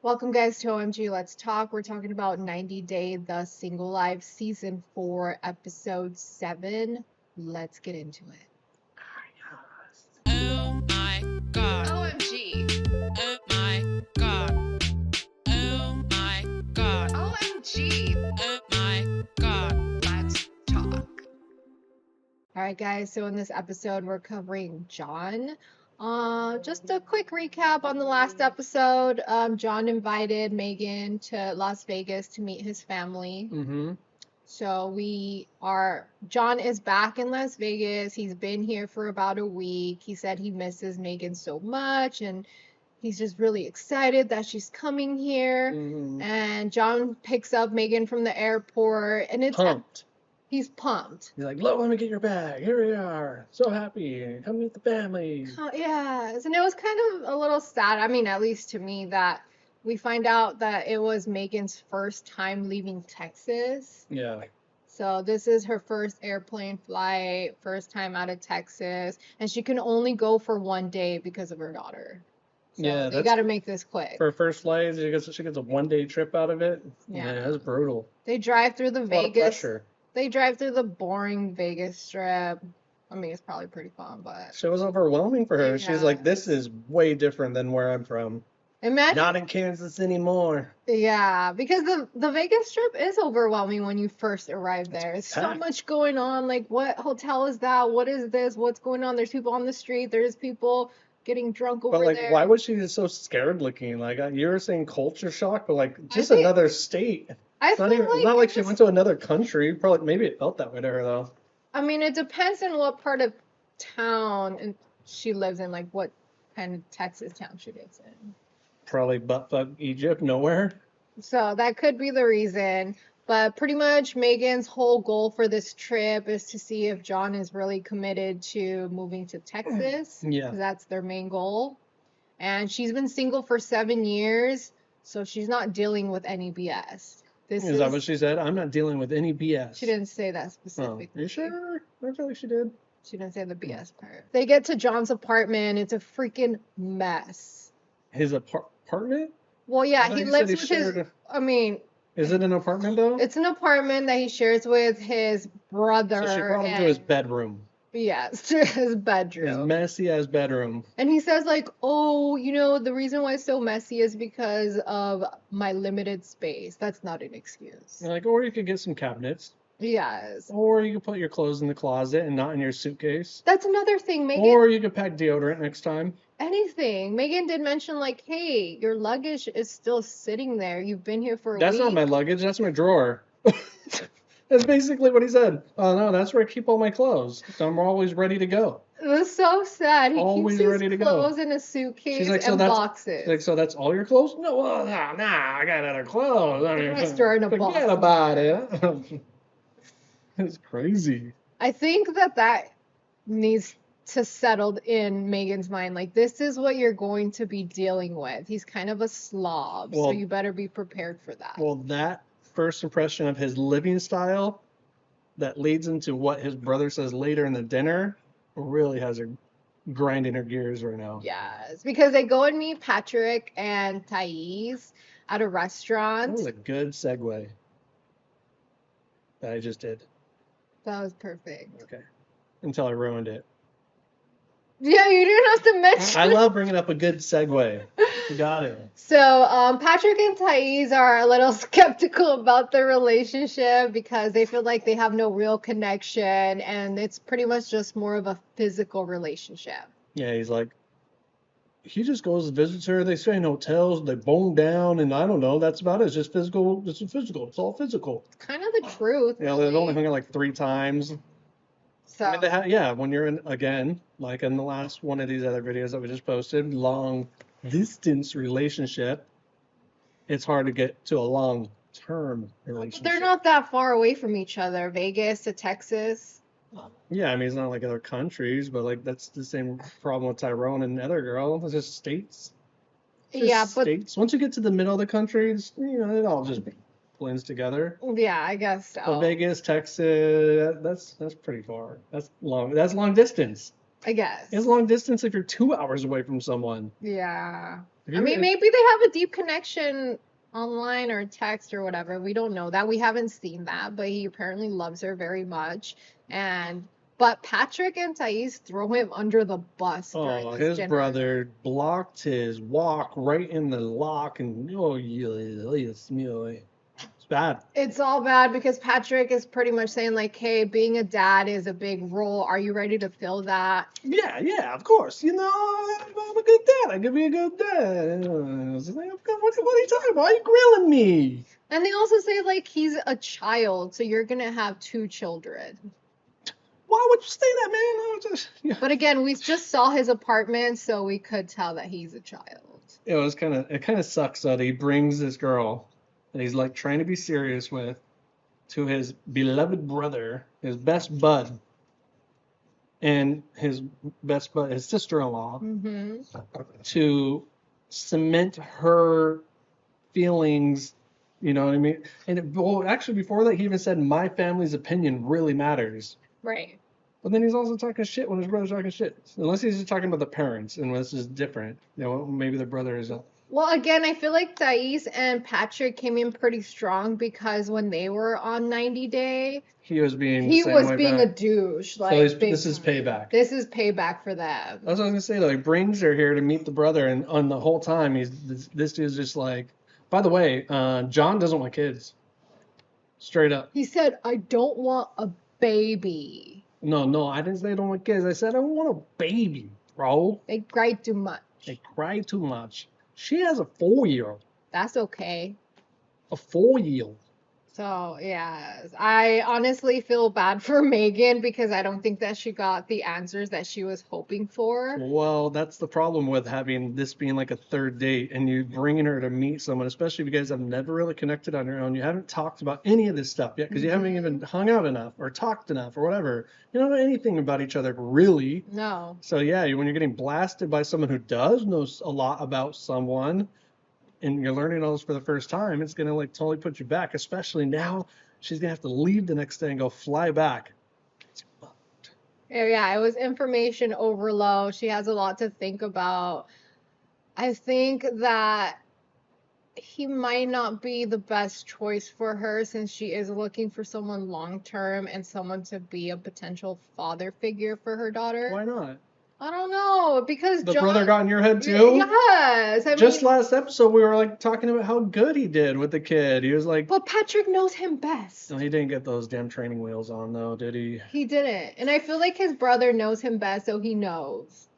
Welcome, guys, to OMG Let's Talk. We're talking about 90 Day The Single Life, Season 4, Episode 7. Let's get into it. Oh my god. OMG. Oh my god. Oh my god. OMG. Oh my god. Let's talk. All right, guys, so in this episode, we're covering John. Just a quick recap on the last episode. John invited Megan to Las Vegas to meet his family. Mm-hmm. So John is back in Las Vegas. He's been here for about a week. He said he misses Megan so much and he's just really excited that she's coming here. Mm-hmm. And John picks up Megan from the airport and Pumped. He's pumped. He's like, "Look, let me get your bag. Here we are. So happy. Come meet the family." Yes, and it was kind of a little sad. I mean, at least to me, that we find out that it was Megan's first time leaving Texas. Yeah. So this is her first airplane flight, first time out of Texas, and she can only go for one day because of her daughter. So Yeah, they that's- got to make this quick. For her first flight, she gets a 1-day trip out of it. Yeah. That's brutal. They drive through the A lot of Vegas. pressure. They drive through the boring Vegas Strip. I mean, it's probably pretty fun, but So it was overwhelming for her. She's like, "This is way different than where I'm from. imagine. Not in Kansas anymore." Yeah, because the Vegas Strip is overwhelming when you first arrive there. There's so packed. much going on. Like, what hotel is that? What is this? What's going on? There's people on the street. There's people getting drunk over But like, there. why was she just so scared looking? Like, you were saying culture shock, but like, just think- another state. I It's not feel even. It's like not like it she was- went to another country. Probably, maybe it felt that way to her though. I mean, it depends on what part of town and she lives in, like what kind of Texas town she lives in. Probably buttfuck Egypt, nowhere. So that could be the reason. But pretty much Megan's whole goal for this trip is to see if John is really committed to moving to Texas. Yeah. Because that's their main goal. And she's been single for 7 years, so she's not dealing with any BS. Is that what she said? I'm not dealing with any BS. She didn't say that Oh, specifically. you sure? I feel like she did. She didn't say the BS part. They get to John's apartment. It's a freaking mess. His apartment? Well, yeah, I thought he you lives said with he his. shared I mean, Is it an apartment though? it's an apartment that he shares with his brother. So she brought him to his bedroom. Yes, to his His bedroom. messy ass bedroom. And he says, like, oh, the reason why it's so messy is because of my limited space. That's not an excuse. You're like, or you could get some cabinets. Yes. Or you could put your clothes in the closet and not in your suitcase. That's another thing, Megan. Or you could pack deodorant next time. Anything. Megan did mention, like, hey, your luggage is still sitting there. You've been here for a That's week. not my luggage, that's my drawer. That's basically what he said. Oh no, that's where I keep all my clothes. So I'm always ready to go. It was so sad. He Always keeps ready his to go. clothes in a suitcase She's like, so and that's boxes. like, so that's all your clothes? No, well, nah, I got other clothes. I mean, rest are in a box. forget about it. It's crazy. I think that needs to settle in Megan's mind. Like, this is what you're going to be dealing with. He's kind of a slob, so Well- you better be prepared for that. Well, that first impression of his living style that leads into what his brother says later in the dinner really has her grinding her gears right now. Yes, because they go and meet Patrick and Thais at a That restaurant. was a good segue that I just did. That was perfect. Okay. Until I ruined it. Yeah, you didn't have to mention. I love bringing up a good segue. You got it. So, Patrick and Thais are a little skeptical about their relationship because they feel like they have no real connection and it's pretty much just more of a physical relationship. Yeah, he's like, he just goes and visits her. They stay in hotels, they bone down, and I don't know. That's about it. It's just physical. It's physical. It's all physical. It's kind of the truth. Yeah, they've only really. hung out like 3 times. So, I mean, they yeah, when you're in, again, like in the last one of these other videos that we just posted, long distance relationship, it's hard to get to a long term relationship. they're not that far away from each other. Vegas to Texas. Yeah, I mean, it's not like other countries, but like that's the same problem with Tyrone and the other girl. It's just states. It's just Yeah, but states. Once you get to the middle of the country, it all just blends together. yeah, I guess so. But Vegas, Texas, that's pretty far. That's long. That's long distance. I guess. It's long distance if you're 2 hours away from someone. Yeah. I mean, maybe they have a deep connection online or text or whatever. We don't know that. We haven't seen that, but he apparently loves her very much. But Patrick and Thais throw him under the bus during Oh, this his dinner. brother blocked his walk right in the lock, and it's bad. It's all bad because Patrick is pretty much saying like, "Hey, being a dad is a big role. Are you ready to fill that?" Yeah, of course. You know, I'm a good dad. I can be a good dad. It's like, what are you talking about? Why are you grilling me? And they also say like he's a child, so you're gonna have 2 children. Why would you say that, man? Yeah. But again, we just saw his apartment, so we could tell that he's a child. It kind of sucks that he brings this girl that he's like trying to be serious with to his beloved brother, his best bud, and his sister-in-law, Mm-hmm. to cement her feelings. You know what I mean? Well, actually, before that, he even said, "My family's opinion really matters." Right. But then he's also talking shit when his brother's talking shit. Unless he's just talking about the parents, and this is different. You know, maybe the brother is. Well, again, I feel like Thais and Patrick came in pretty strong because when they were on 90 Day, He was being. he the same was way being back. a douche. So Like, this is time. payback. This is payback for them. That's what I was gonna say. Though he brings her here to meet the brother, and on the whole time, this dude's just like. By the way, John doesn't want kids. Straight up. He said, "I don't want a baby. No, I didn't say I don't want kids. I said I want a baby, bro. They cry too much." They cry too much. She has a 4-year-old. That's okay. A 4-year-old. So, yeah, I honestly feel bad for Megan because I don't think that she got the answers that she was hoping for. Well, that's the problem with having this being like a third date and you bringing her to meet someone, especially if you guys have never really connected on your own. You haven't talked about any of this stuff yet because you haven't even hung out enough or talked enough or whatever. You don't know anything about each other really. No. So yeah, when you're getting blasted by someone who does know a lot about someone and you're learning all this for the first time, it's gonna like totally put you back, especially now she's gonna have to leave the next day and go fly back. Yeah, it was information overload. She has a lot to think about. I think that he might not be the best choice for her since she is looking for someone long term and someone to be a potential father figure for her daughter. Why not? I don't know, because The John. brother got in your head too? Yes. Just last episode, we were like talking about how good he did with the kid. He was like, But Patrick knows him best. no, he didn't get those damn training wheels on though, did he? He didn't. And I feel like his brother knows him best, so he knows.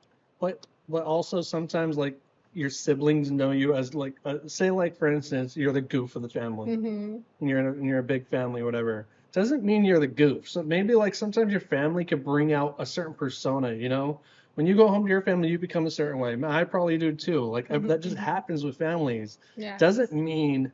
But also sometimes like your siblings know you as like, say like for instance, you're the goof of the family, Mm-hmm. and you're a big family, whatever. Doesn't mean you're the goof. So maybe like sometimes your family could bring out a certain persona, you know? When you go home to your family, you become a certain way. I probably do too. Like that just happens with families. Yeah. Doesn't mean,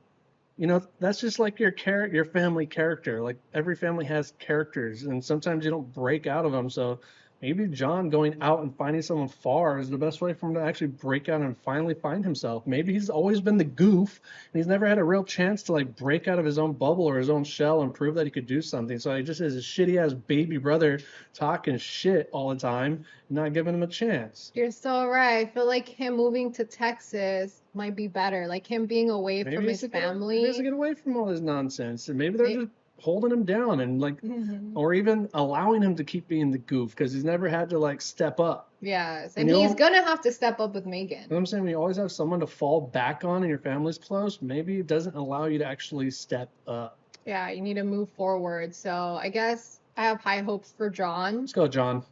that's just like your family character. Like every family has characters, and sometimes you don't break out of them. So maybe John going out and finding someone far is the best way for him to actually break out and finally find himself. Maybe he's always been the goof, and he's never had a real chance to like break out of his own bubble or his own shell and prove that he could do something. So he just has a shitty ass baby brother talking shit all the time, not giving him a chance. You're so right. I feel like him moving to Texas might be better. Like him being away Maybe from he his has to get- family. maybe he has to get away from all this nonsense, and maybe they're May- just holding him down and like, Mhm. or even allowing him to keep being the goof because he's never had to like step up. Yes. And And he's you'll- gonna have to step up with You know Megan. what I'm saying? When you always have someone to fall back on and your family's close, maybe it doesn't allow you to actually step up. Yeah, you need to move forward. So I guess I have high hopes for John. Let's go, John.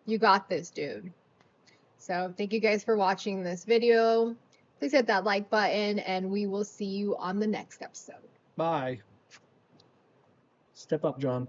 You got this, dude. So thank you guys for watching this video. Please hit that like button and we will see you on the next episode. Bye. Step up, John.